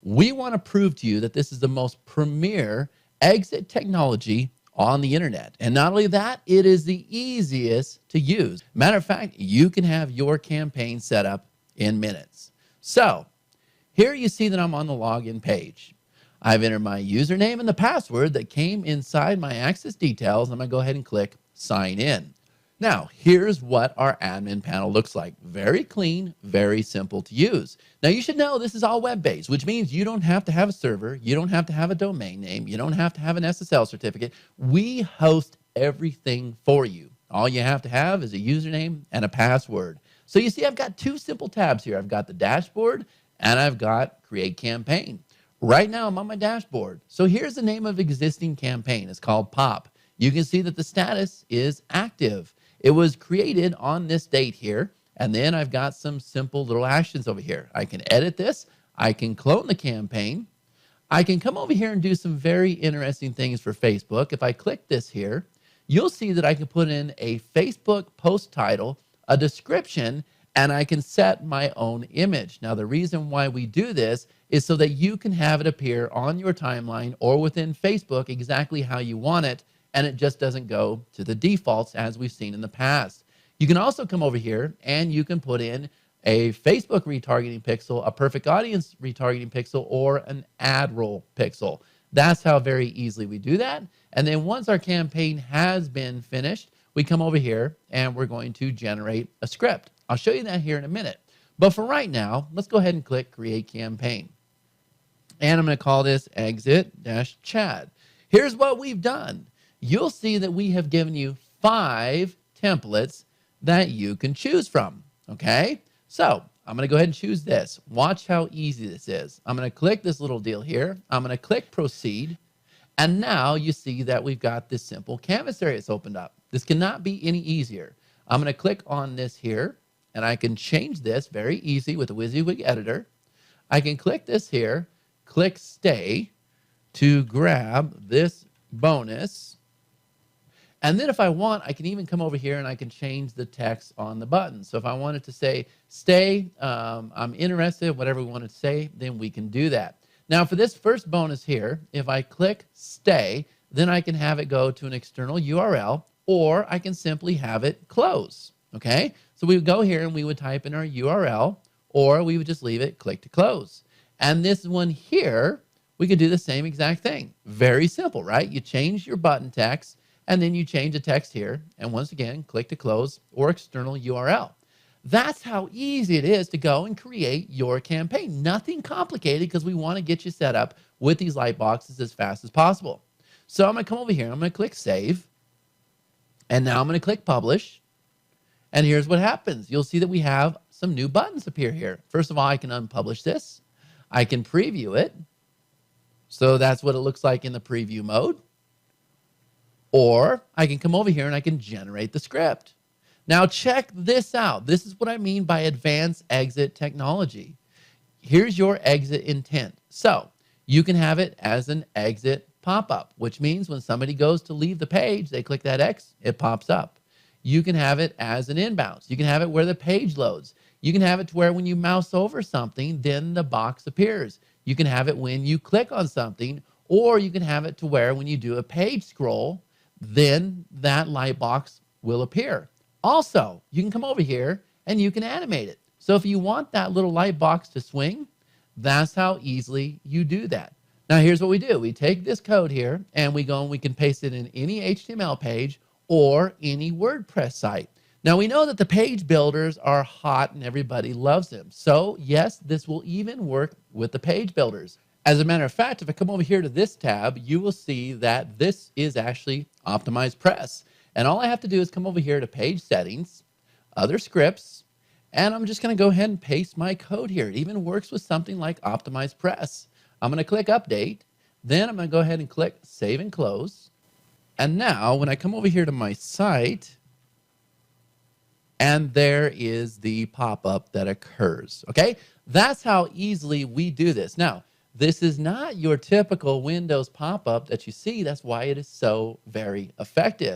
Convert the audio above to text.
We want to prove to you that this is the most premier exit technology on the internet. And not only that, it is the easiest to use. Matter of fact, you can have your campaign set up in minutes. So here you see that I'm on the login page. I've entered my username and the password that came inside my access details. I'm going to go ahead and click sign in. Now, here's what our admin panel looks like. Very clean, very simple to use. Now, you should know this is all web-based, which means you don't have to have a server. You don't have to have a domain name. You don't have to have an SSL certificate. We host everything for you. All you have to have is a username and a password. So you see, I've got two simple tabs here. I've got the dashboard and I've got create campaign. Right now, I'm on my dashboard. So here's the name of existing campaign. It's called POP. You can see that the status is active. It was created on this date here, and then I've got some simple little actions over here. I can edit this. I can clone the campaign. I can come over here and do some very interesting things for Facebook. If I click this here, you'll see that I can put in a Facebook post title, a description, and I can set my own image. Now, the reason why we do this is so that you can have it appear on your timeline or within Facebook exactly how you want it, and it just doesn't go to the defaults as we've seen in the past. You can also come over here and you can put in a Facebook retargeting pixel, a perfect audience retargeting pixel, or an ad roll pixel. That's how very easily we do that. And then once our campaign has been finished, we come over here and we're going to generate a script. I'll show you that here in a minute. But for right now, let's go ahead and click create campaign. And I'm going to call this exit-chad. Here's what we've done. You'll see that we have given you 5 templates that you can choose from, okay? So I'm going to go ahead and choose this. Watch how easy this is. I'm going to click this little deal here. I'm going to click proceed. And now you see that we've got this simple canvas area that's opened up. This cannot be any easier. I'm going to click on this here, and I can change this very easy with the WYSIWYG editor. I can click this here, click stay to grab this bonus. And then if I want, I can even come over here and I can change the text on the button. So if I wanted to say, stay, I'm interested, whatever we want to say, then we can do that. Now for this first bonus here, if I click stay, then I can have it go to an external URL, or I can simply have it close, okay? So we would go here and we would type in our URL, or we would just leave it click to close. And this one here, we could do the same exact thing. Very simple, right? You change your button text, and then you change the text here, and once again, click to close or external URL. That's how easy it is to go and create your campaign. Nothing complicated, because we want to get you set up with these light boxes as fast as possible. So I'm going to come over here, I'm going to click save, and now I'm going to click publish, and here's what happens. You'll see that we have some new buttons appear here. First of all, I can unpublish this. I can preview it. So that's what it looks like in the preview mode. Or I can come over here and I can generate the script. Now check this out. This is what I mean by advanced exit technology. Here's your exit intent. So you can have it as an exit pop-up, which means when somebody goes to leave the page, they click that X, it pops up. You can have it as an inbound. You can have it where the page loads. You can have it to where when you mouse over something, then the box appears. You can have it when you click on something, or you can have it to where when you do a page scroll, then that light box will appear. Also, you can come over here and you can animate it. So if you want that little light box to swing, that's how easily you do that. Now here's what we do. We take this code here and we go and we can paste it in any HTML page or any WordPress site. Now we know that the page builders are hot and everybody loves them. So yes, this will even work with the page builders. As a matter of fact, if I come over here to this tab, you will see that this is actually Optimized Press. And all I have to do is come over here to page settings, other scripts, and I'm just going to go ahead and paste my code here. It even works with something like Optimized Press. I'm going to click update. Then I'm going to go ahead and click save and close. And now when I come over here to my site, and there is the pop-up that occurs. Okay, that's how easily we do this. Now, this is not your typical Windows pop-up that you see. That's why it is so very effective.